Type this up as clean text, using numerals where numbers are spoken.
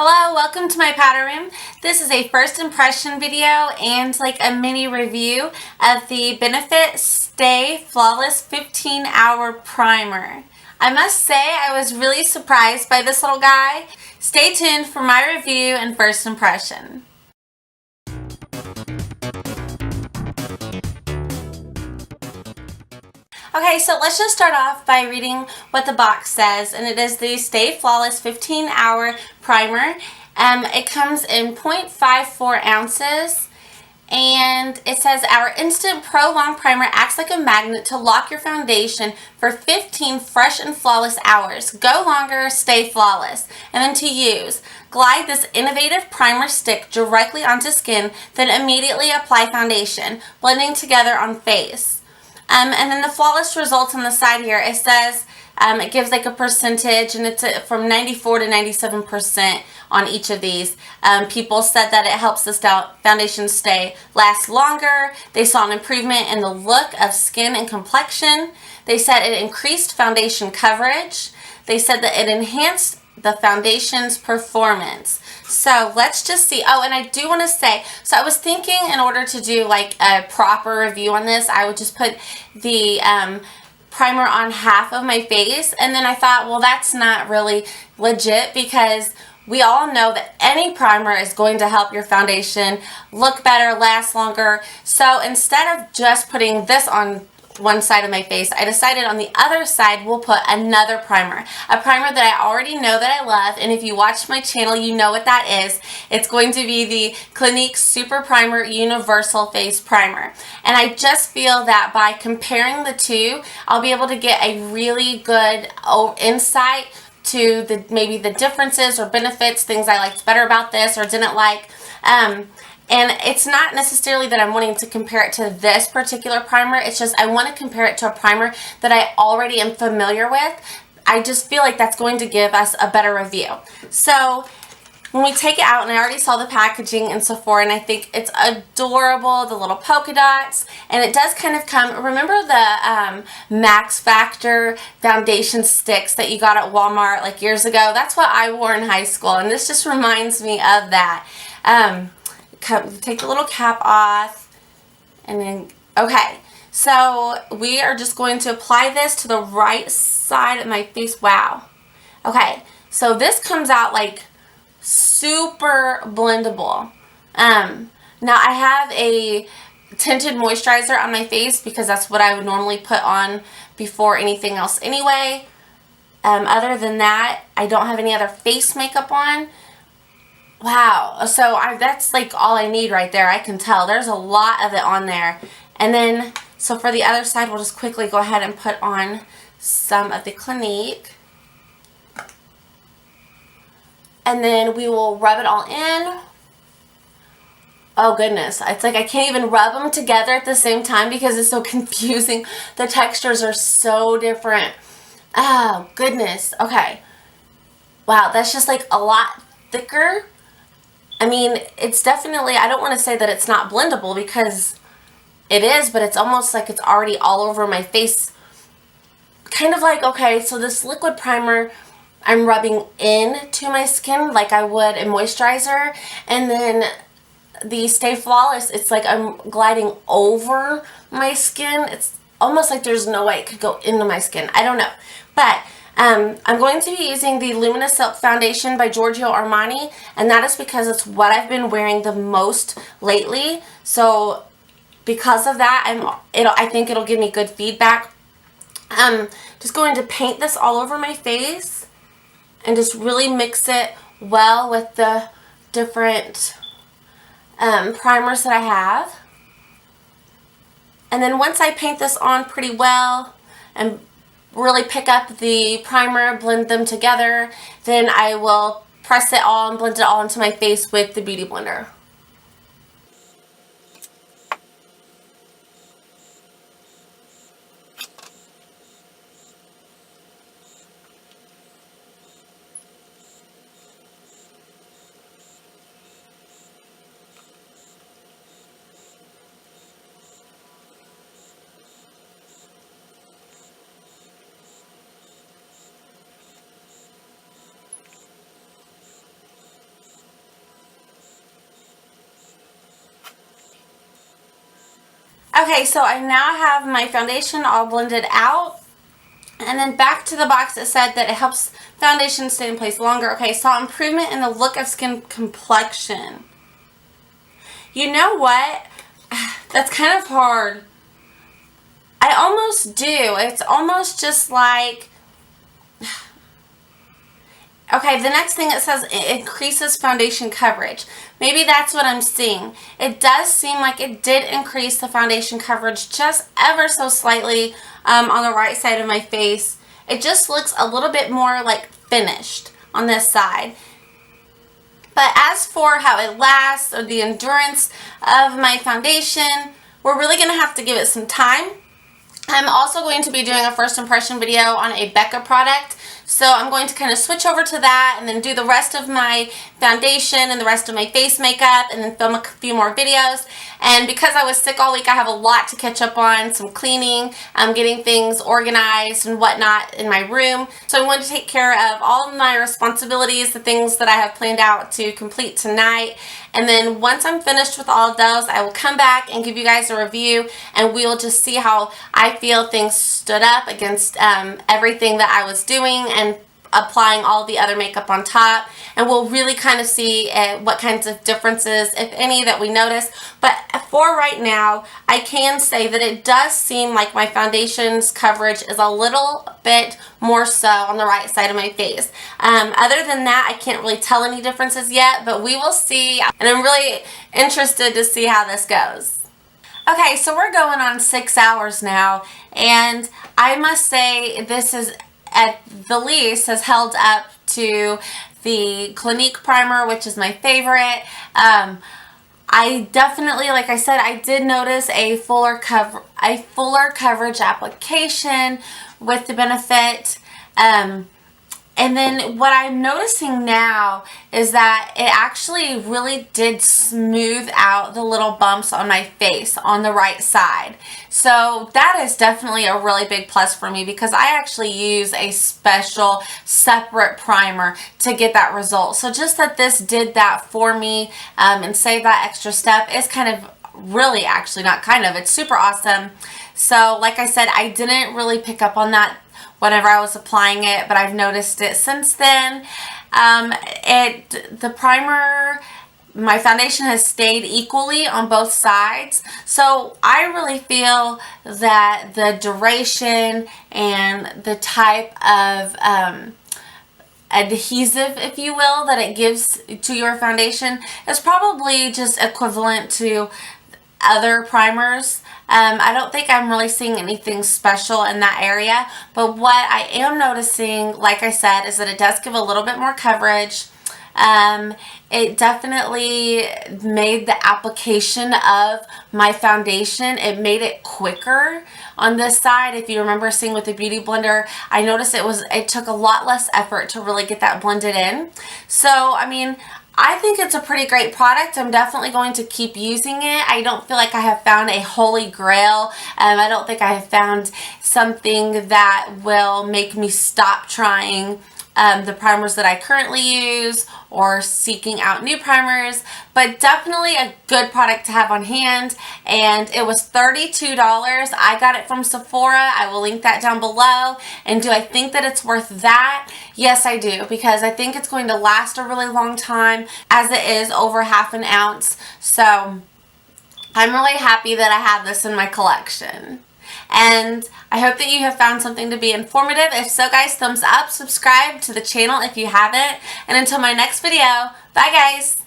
Hello, welcome to my powder room. This is a first impression video and like a mini review of the Benefit Stay Flawless 15-Hour Primer. I must say I was really surprised by this little guy. Stay tuned for my review and first impression. Okay, so let's just start off by reading what the box says, and it is the Stay Flawless 15-Hour Primer. It comes in 0.54 ounces, and it says our Instant Pro Long Primer acts like a magnet to lock your foundation for 15 fresh and flawless hours. Go longer, stay flawless. And then to use, glide this innovative primer stick directly onto skin, then immediately apply foundation, blending together on face. And then the flawless results on the side here, it says it gives like a percentage, and it's from 94 to 97% on each of these. People said that it helps the foundation last longer. They saw an improvement in the look of skin and complexion. They said it increased foundation coverage. They said that it enhanced the foundation's performance. So let's just see. Oh, and I do want to say, so I was thinking in order to do like a proper review on this, I would just put the primer on half of my face, and then I thought, well, that's not really legit, because we all know that any primer is going to help your foundation look better, last longer. So instead of just putting this on one side of my face, I decided on the other side we'll put another primer, a primer that I already know that I love, and if you watch my channel you know what that is. It's going to be the Clinique Super Primer Universal Face Primer, and I just feel that by comparing the two I'll be able to get a really good insight to maybe the differences or benefits, things I liked better about this or didn't like. And it's not necessarily that I'm wanting to compare it to this particular primer. It's just I want to compare it to a primer that I already am familiar with. I just feel like that's going to give us a better review. So when we take it out, and I already saw the packaging in Sephora, and I think it's adorable, the little polka dots, and it does kind of come, remember the Max Factor foundation sticks that you got at Walmart like years ago? That's what I wore in high school, and this just reminds me of that. Take the little cap off, and then, okay, so we are just going to apply this to the right side of my face. Wow. Okay, so this comes out like super blendable. Now I have a tinted moisturizer on my face because that's what I would normally put on before anything else anyway. Other than that, I don't have any other face makeup on. Wow, so that's like all I need right there. I can tell there's a lot of it on there. And then, so for the other side, we'll just quickly go ahead and put on some of the Clinique. And then we will rub it all in. Oh goodness, it's like I can't even rub them together at the same time because it's so confusing. The textures are so different. Oh goodness, okay. Wow, that's just like a lot thicker. I mean, it's definitely, I don't want to say that it's not blendable because it is, but it's almost like it's already all over my face. Kind of like, okay, so this liquid primer I'm rubbing into my skin like I would a moisturizer, and then the Stay Flawless, it's like I'm gliding over my skin. It's almost like there's no way it could go into my skin. I don't know. But I'm going to be using the Luminous Foundation by Giorgio Armani, and that is because it's what I've been wearing the most lately. So because of that, I think it'll give me good feedback. I'm just going to paint this all over my face and just really mix it well with the different primers that I have. And then once I paint this on pretty well and really pick up the primer, blend them together, then I will press it all and blend it all into my face with the Beauty Blender. Okay, so I now have my foundation all blended out. And then back to the box, it said that it helps foundation stay in place longer. Okay, saw improvement in the look of skin complexion. You know what? That's kind of hard. I almost do. It's almost just like... Okay, the next thing it says, it increases foundation coverage. Maybe that's what I'm seeing. It does seem like it did increase the foundation coverage just ever so slightly on the right side of my face. It just looks a little bit more like finished on this side. But as for how it lasts or the endurance of my foundation, we're really going to have to give it some time. I'm also going to be doing a first impression video on a Becca product. So I'm going to kind of switch over to that and then do the rest of my foundation and the rest of my face makeup and then film a few more videos. And because I was sick all week, I have a lot to catch up on, some cleaning, getting things organized and whatnot in my room. So I'm going to take care of all of my responsibilities, the things that I have planned out to complete tonight. And then once I'm finished with all of those, I will come back and give you guys a review, and we'll just see how I feel things stood up against everything that I was doing and applying all the other makeup on top, and we'll really kind of see what kinds of differences, if any, that we notice. But for right now, I can say that it does seem like my foundation's coverage is a little bit more so on the right side of my face. Other than that, I can't really tell any differences yet, but we will see, and I'm really interested to see how this goes. Okay, so we're going on 6 hours now, and I must say this is at the least has held up to the Clinique primer, which is my favorite. I definitely, like I said, I did notice a fuller coverage application with the Benefit. And then what I'm noticing now is that it actually really did smooth out the little bumps on my face on the right side. So that is definitely a really big plus for me, because I actually use a special separate primer to get that result. So just that this did that for me and saved that extra step is kind of really, actually not kind of, it's super awesome. So like I said, I didn't really pick up on that whenever I was applying it, but I've noticed it since then. The primer, my foundation has stayed equally on both sides. So I really feel that the duration and the type of adhesive, if you will, that it gives to your foundation is probably just equivalent to other primers. I don't think I'm really seeing anything special in that area, but what I am noticing, like I said, is that it does give a little bit more coverage. It definitely made the application of my foundation, it made it quicker on this side. If you remember seeing with the Beauty Blender, I noticed it took a lot less effort to really get that blended in. So, I mean, I think it's a pretty great product. I'm definitely going to keep using it. I don't feel like I have found a holy grail. I don't think I have found something that will make me stop trying the primers that I currently use or seeking out new primers, but definitely a good product to have on hand. And it was $32. I got it from Sephora. I will link that down below. And do I think that it's worth that? Yes, I do, because I think it's going to last a really long time, as it is over ½ an ounce. So I'm really happy that I have this in my collection. And I hope that you have found something to be informative. If so, guys, thumbs up, subscribe to the channel if you haven't. And until my next video, bye guys!